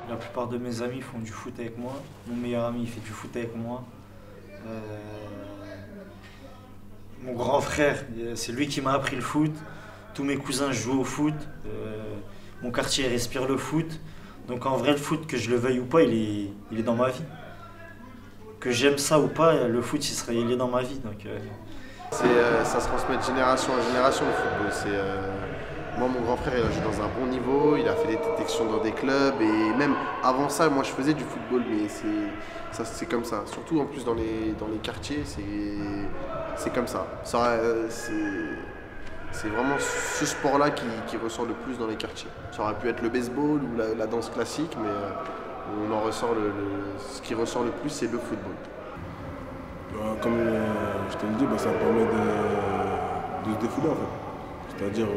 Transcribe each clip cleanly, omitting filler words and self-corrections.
La plupart de mes amis font du foot avec moi. Mon meilleur ami il fait du foot avec moi. Mon grand frère, c'est lui qui m'a appris le foot. Tous mes cousins jouent au foot. Mon quartier respire le foot. Donc en vrai, le foot, que je le veuille ou pas, il est dans ma vie. Que j'aime ça ou pas, le foot, il est dans ma vie. Donc, ça se transmet de génération en génération le football. Moi, mon grand frère, il a joué dans un bon niveau, il a fait des détections dans des clubs et même avant ça, moi, je faisais du football, mais c'est comme ça. Surtout en plus dans les quartiers, c'est comme ça. C'est vraiment ce sport-là qui ressort le plus dans les quartiers. Ça aurait pu être le baseball ou la danse classique, mais on en ressort ce qui ressort le plus, c'est le football. Comme je te le dis, ça permet de se défouler en fait. C'est-à-dire,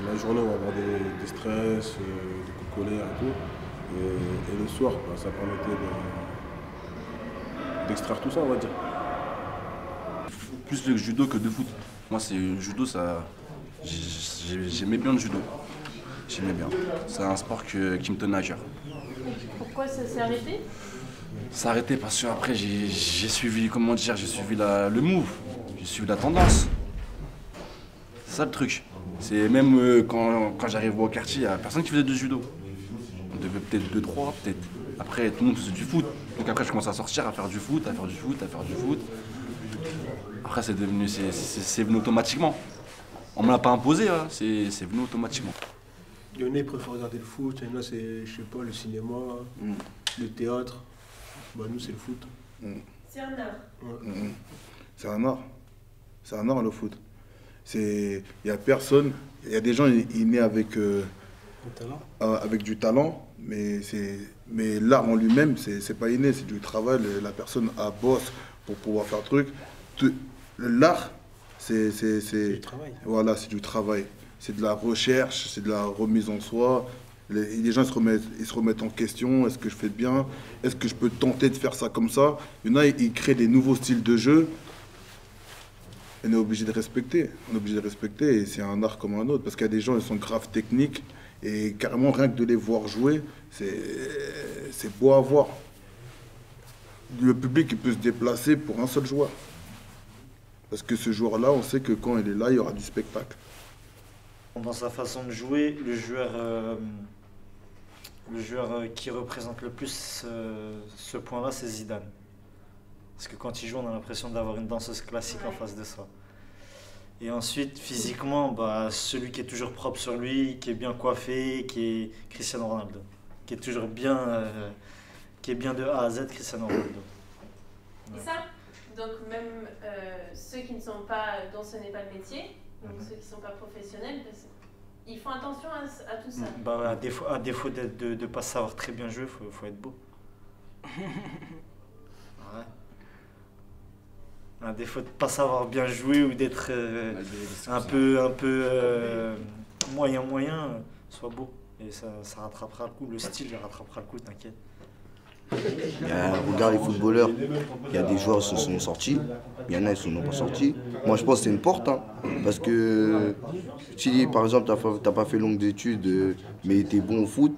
la journée, on va avoir des stress, des coups de colère et tout. Et le soir, ça permettait d'extraire tout ça, on va dire. Plus le judo que de foot. Moi, c'est le judo, ça. J'aimais bien le judo. J'aimais bien. C'est un sport qui me tenait à cœur. Pourquoi ça s'est arrêté? Ça s'est arrêté parce que après j'ai suivi, comment dire, j'ai suivi le move, j'ai suivi la tendance. C'est ça le truc. C'est même quand j'arrive au quartier, il n'y a personne qui faisait de judo. On devait peut-être 2-3, peut-être. Après, tout le monde faisait du foot. Donc après, je commence à sortir, à faire du foot, à faire du foot, à faire du foot. Après, c'est venu automatiquement. On ne me l'a pas imposé, hein. C'est venu automatiquement. Il y en a qui préfèrent regarder le foot, il y en a c'est, je sais pas, le cinéma, le théâtre. Nous, c'est le foot. C'est un art. Ouais. C'est un art. C'est un art, le foot. Il y a personne, il y a des gens, ils naissent avec du talent, mais l'art en lui-même, c'est pas inné, c'est du travail. La personne bosse pour pouvoir faire le truc. L'art, c'est du travail. Voilà, c'est du travail. C'est de la recherche, c'est de la remise en soi. Les gens ils se remettent en question. Est-ce que je fais bien? Est-ce que je peux tenter de faire ça comme ça? Il y en a, ils créent des nouveaux styles de jeu. On est obligé de respecter. On est obligé de respecter et c'est un art comme un autre. Parce qu'il y a des gens, ils sont graves techniques et carrément rien que de les voir jouer, c'est beau à voir. Le public il peut se déplacer pour un seul joueur. Parce que ce joueur-là, on sait que quand il est là, il y aura du spectacle. Dans sa façon de jouer, le joueur qui représente le plus ce point-là, c'est Zidane. Parce que quand il joue, on a l'impression d'avoir une danseuse classique en face de ça. Et ensuite, physiquement, celui qui est toujours propre sur lui, qui est bien coiffé, qui est Cristiano Ronaldo. Qui est toujours bien, qui est bien de A à Z, Cristiano Ronaldo. Ouais. Et ça, donc même ceux qui ne sont pas, dont ce n'est pas le métier, donc ceux qui ne sont pas professionnels, ils font attention à tout ça. À défaut de ne pas savoir très bien jouer, faut être beau. Ouais. À défaut de ne pas savoir bien jouer ou d'être un peu moyen, sois beau. Et ça rattrapera le coup, le style rattrapera le coup, t'inquiète. Regarde les footballeurs, il y a des joueurs qui se sont sortis, il y en a qui ne sont pas sortis. Moi je pense que c'est une porte, hein, parce que si par exemple tu n'as pas fait longues études mais tu es bon au foot,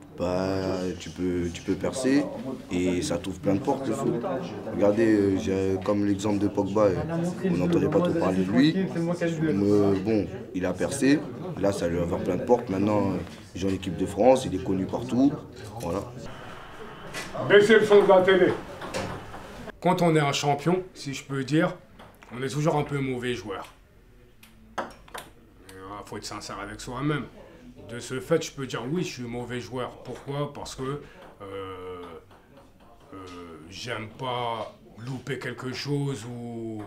tu peux percer et ça t'ouvre plein de portes le foot. Regardez, comme l'exemple de Pogba, on n'entendait pas trop parler de lui, bon, il a percé, là ça lui a ouvert plein de portes, maintenant il joue en équipe de France, il est connu partout, voilà. Baissez le son de la télé. Quand on est un champion, si je peux dire, on est toujours un peu mauvais joueur. Il faut être sincère avec soi-même. De ce fait, je peux dire oui, je suis mauvais joueur. Pourquoi? Parce que j'aime pas louper quelque chose ou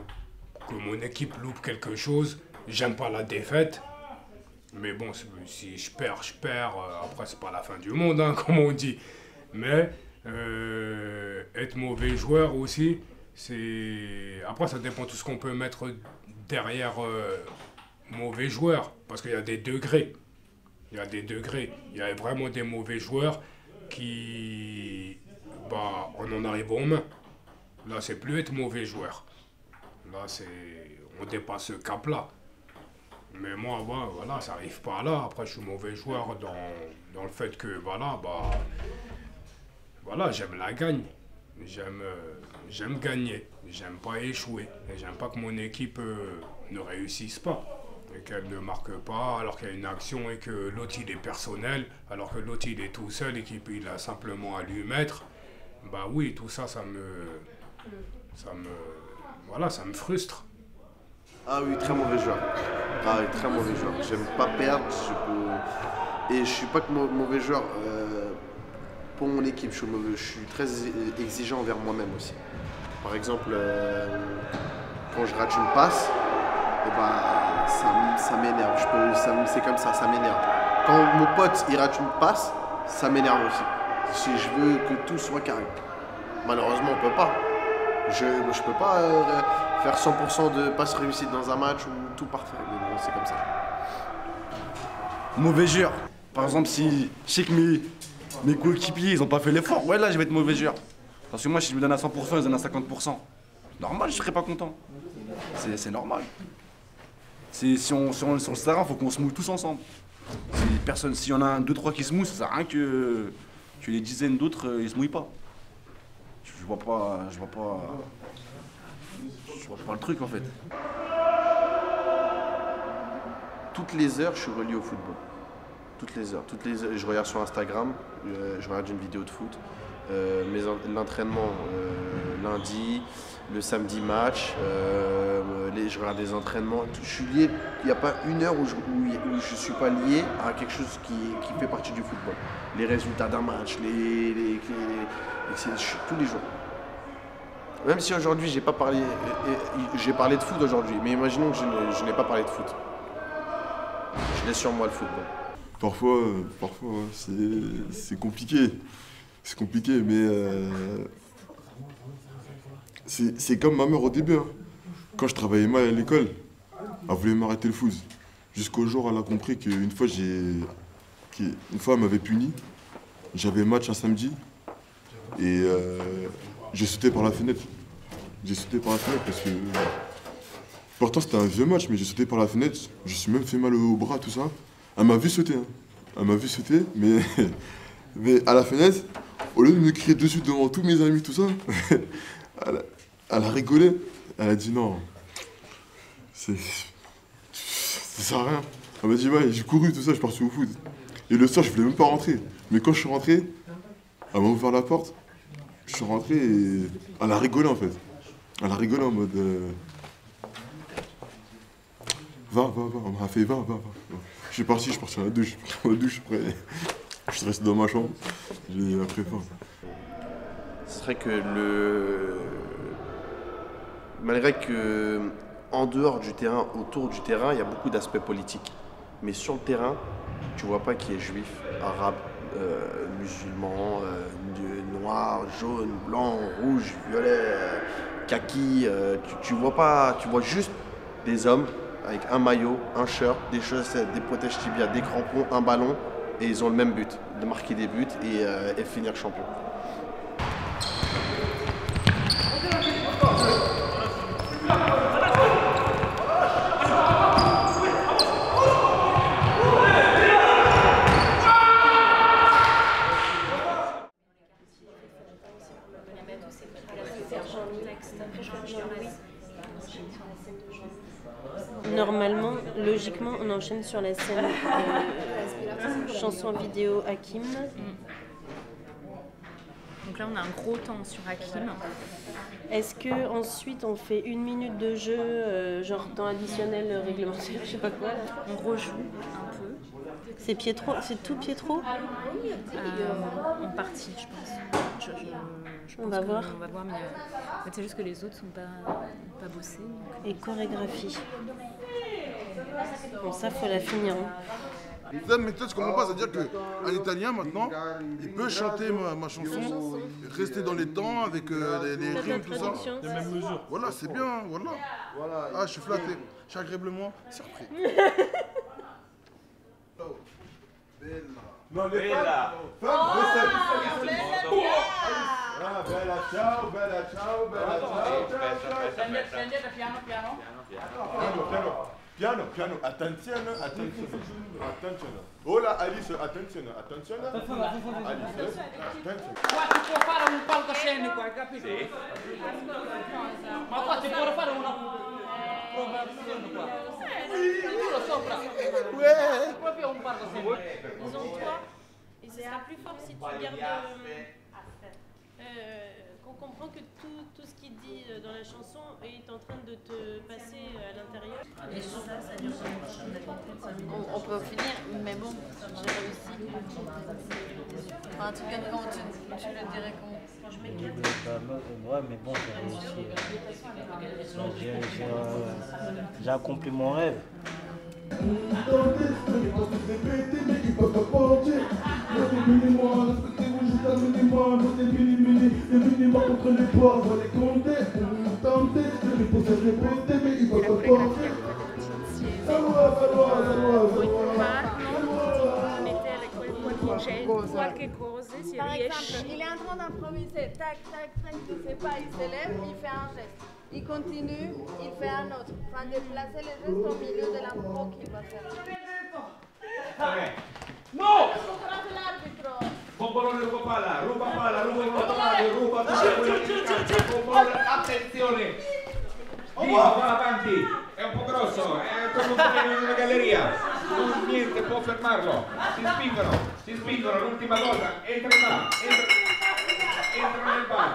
que mon équipe loupe quelque chose. J'aime pas la défaite. Mais bon, si je perds. Après, c'est pas la fin du monde, hein, comme on dit. Mais être mauvais joueur aussi, après ça dépend de tout ce qu'on peut mettre derrière mauvais joueur, parce qu'il y a des degrés. Il y a vraiment des mauvais joueurs qui, on en arrive aux mains. Là, c'est plus être mauvais joueur. Là, on dépasse ce cap-là. Mais moi, voilà, ça arrive pas là. Après, je suis mauvais joueur dans le fait que, voilà, voilà, j'aime la gagne. J'aime gagner. J'aime pas échouer. Et j'aime pas que mon équipe ne réussisse pas. Et qu'elle ne marque pas alors qu'il y a une action et que l'autre il est personnel, alors que l'autre il est tout seul et qu'il a simplement à lui mettre. Bah oui, tout ça, ça me frustre. Ah oui, très mauvais joueur. Ah oui, très mauvais joueur. J'aime pas perdre. Et je suis pas que mauvais joueur pour mon équipe. Je suis très exigeant envers moi-même aussi. Par exemple, quand je rate une passe, et bah, ça m'énerve. C'est comme ça m'énerve. Quand mon pote il rate une passe, ça m'énerve aussi. Si je veux que tout soit carré. Malheureusement, on peut pas. Je peux pas faire 100% de passes réussites dans un match ou tout parfait. Mais bon, c'est comme ça. Mauvais joueur. Par exemple, si je sais que mes coéquipiers ils ont pas fait l'effort, ouais là je vais être mauvais joueur. Parce que moi si je me donne à 100%, ils donnent à 50%. Normal, je serais pas content. C'est normal. Si on sur le terrain, faut qu'on se mouille tous ensemble. S'il y en a un, deux, trois qui se mouillent, ça sert à rien que les dizaines d'autres ils se mouillent pas. Je vois pas le truc en fait. Toutes les heures, je suis relié au football. Toutes les heures. Je regarde sur Instagram, je regarde une vidéo de foot. L'entraînement lundi, le samedi match, je regarde des entraînements. Je suis lié, il n'y a pas une heure où je ne suis pas lié à quelque chose qui fait partie du football. Les résultats d'un match, tous les jours. Même si aujourd'hui j'ai parlé de foot aujourd'hui, mais imaginons que je n'ai pas parlé de foot. Je l'ai sur moi le football. Parfois c'est compliqué. C'est compliqué, mais c'est comme ma mère au début. Hein. Quand je travaillais mal à l'école, elle voulait m'arrêter le foot. Jusqu'au jour où elle a compris qu'une fois, elle m'avait puni. J'avais match un samedi et j'ai sauté par la fenêtre. J'ai sauté par la fenêtre parce que... Pourtant, c'était un vieux match, mais j'ai sauté par la fenêtre. Je me suis même fait mal au bras, tout ça. Elle m'a vu sauter. Hein. Elle m'a vu sauter, mais à la fenêtre, au lieu de me crier dessus devant tous mes amis, tout ça, elle a rigolé. Elle a dit non, ça sert à rien. Elle m'a dit ouais, j'ai couru, tout ça, je suis parti au foot. Et le soir, je voulais même pas rentrer. Mais quand je suis rentré, elle m'a ouvert la porte. Je suis rentré et elle a rigolé en fait. Elle a rigolé en mode va, on m'a fait va. Je suis parti à la douche. Après, je suis resté dans ma chambre. J'ai après faim. Ce serait que malgré que en dehors du terrain, autour du terrain, il y a beaucoup d'aspects politiques. Mais sur le terrain, tu vois pas qui est juif, arabe, musulman, noir, jaune, blanc, rouge, violet, kaki. Tu vois pas, tu vois juste des hommes avec un maillot, un shirt, des chaussettes, des protèges tibias, des crampons, un ballon, et ils ont le même but, de marquer des buts et finir champion. Normalement, logiquement, on enchaîne sur la scène chanson vidéo Hakim. Donc là, on a un gros temps sur Hakim. Est-ce que ensuite on fait 1 minute de jeu, genre temps additionnel réglementaire, je sais pas quoi là. On rejoue un peu. C'est Pietro, c'est tout Pietro en partie, je pense. On va voir. On va voir, mais en fait, c'est juste que les autres sont pas bossés. Donc... Et chorégraphie. Bon, ça, faut la finir. Cette méthode, je comprends pas, c'est-à-dire qu'un Italien maintenant, il peut chanter ma chanson, rester dans les temps avec les rimes, tout ça. Les mêmes mesures. Voilà, c'est bien, voilà. Ah, je suis flatté, je suis agréablement surpris. Non, bella. Bella, ciao, bella, ciao, bella, ciao. Prendete piano. Piano. Piano, piano, attenzione, attenzione, attenzione. Ora Alice, attenzione, attenzione. Alice, attenzione. Qua ti può fare un palcoscenico, hai capito? Sì. Ma qua ti può fare una provazione qua. Quello sopra. Proprio un palcoscenico. Ils ont toi, et ce sera plus fort si tu gardes... qu'on comprend que tout ce qu'il dit dans la chanson est en train de te passer à l'intérieur. Et ça dure on peut finir, mais bon, j'ai réussi. Enfin, en tout cas, comment tu le dirais quand je m'éclate. Ouais, mais bon, j'ai réussi. J'ai accompli mon rêve. Contre les poids, on va les compter, on va tenter, les possèdes les porter, mais il va pas porter. Ça Par exemple, il est en train d'improviser, tac, tac, tac, je sais pas, il s'élève, il fait un geste. Il continue, il fait un autre. Enfin, déplacer les gestes au milieu de l'impro qu'il va faire. No! L'arbitro. Con pallone ruba palla, ruba palla, ruba il totale, ruba attenzione! Vivo, va avanti! È un po' grosso, è come un pochino in una galleria. Non niente può fermarlo. Si spingono, l'ultima cosa. Entra nel bar.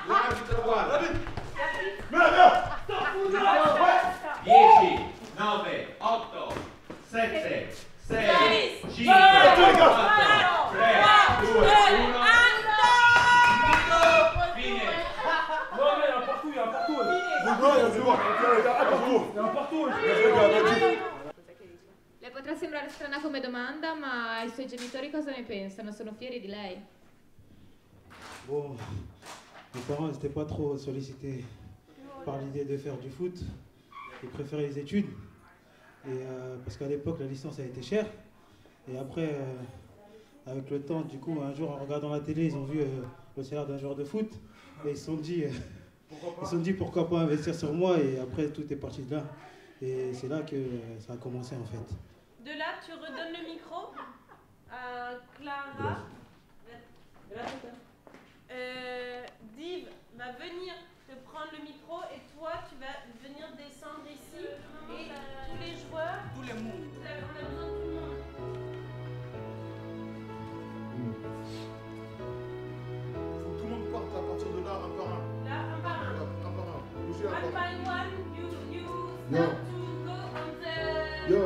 L'arbitro guarda. 10, 9, 8, 7, 6, 5, 4, 3, 2, 1. Fine. Le potrà sembrare strana come domanda, ma i suoi genitori cosa ne pensano? Sono fieri di lei? Bon, mes parents n'étaient pas trop sollicités par l'idée de faire du foot. Ils préféraient les études. Et parce qu'à l'époque, la licence a été chère. Et après, avec le temps, du coup, un jour, en regardant la télé, ils ont vu le salaire d'un joueur de foot. Et ils se sont dit pourquoi pas investir sur moi. Et après, tout est parti de là. Et c'est là que ça a commencé, en fait. De là, tu redonnes le micro à Clara. Div va venir te prendre le micro et toi, tu vas venir descendre ici. Et tous les joueurs... Tous les mondes. On a besoin de tout le monde. Faut que tout le monde parte à partir de là, un par un. Là, un par un. Un par un. Bougez un One par by un. one, you start to go on the... Yo,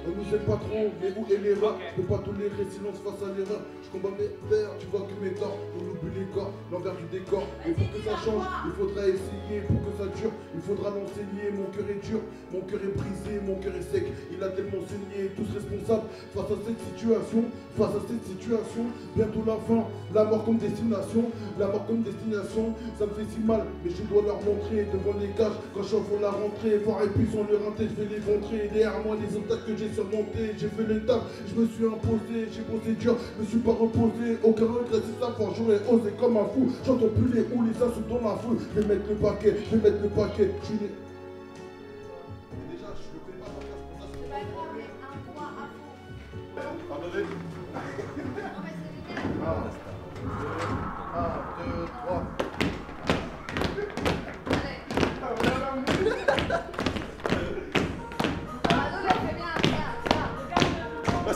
on nous aime pas trop, mais où est l'erreur? Je peux pas tolérer silence face à l'erreur. Je combats mes pères, tu vois que mes torts. On oublie les corps, l'envers du décor. Et pour que ça change, il faudra essayer. Pour que ça dure, il faudra l'enseigner. Mon cœur est dur, mon cœur est brisé, mon cœur est sec. Il a tellement saigné, tous responsables face à cette situation. Face à cette situation, bientôt la fin. La mort comme destination, la mort comme destination. Ça me fait si mal, mais je dois leur montrer devant les cages. Quand je font la rentrée, voir et puis sur le rinté, je vais les montrer. Derrière moi, les obstacles que j'ai surmontés, j'ai fait l'étape, je me suis imposé, j'ai bossé dur, je me suis pas reposé. Aucun regret, c'est ça, fort, j'aurais osé comme un fou. J'entends plus les houles, les insultes dans la foule. Je vais mettre le paquet, je vais mettre le paquet. Je suis né. Déjà, je le fais pas, c'est pas grave, mais un point à fond. Pardonnez. 1, 2, 3.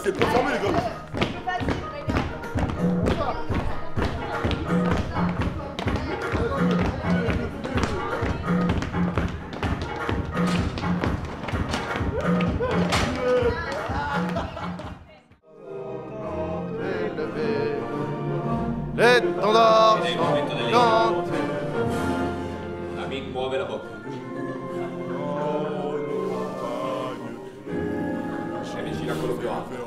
C'est pas fermé les gars. L'étendard chante. Amic muove la bocca. Sei vicino a quello più alto.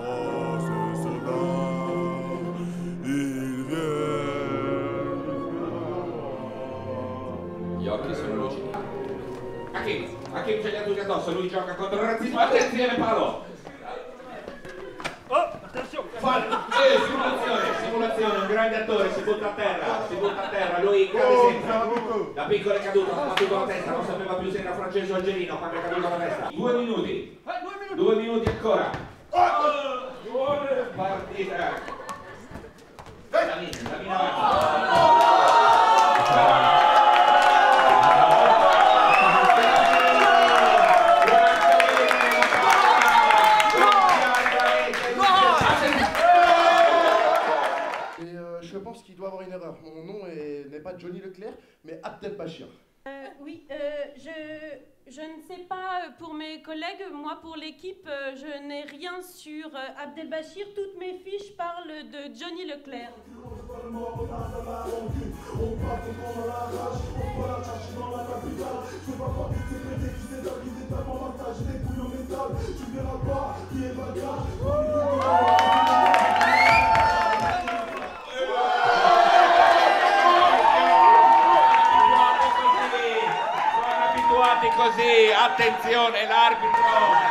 Gli occhi sono lucidi. Hakim c'è gli adulti addosso, lui gioca contro il razzismo. Attenzione palo! Oh, attenzione! Fallo! Simulazione, un grande attore, si butta a terra, lui cade sempre. Da piccolo è caduto, ha battuto la testa, non sapeva più se era francese o algerino quando è caduto la testa. 2 minuti. 2 minuti ancora. Partita. Cammina avanti. Je pense qu'il doit avoir une erreur. Mon nom n'est pas Johnny Leclerc, mais Abdelbachir. Oui, je ne sais pas pour mes collègues, moi pour l'équipe, je n'ai rien sur Abdelbachir. Toutes mes fiches parlent de Johnny Leclerc. Così, attenzione, l'arbitro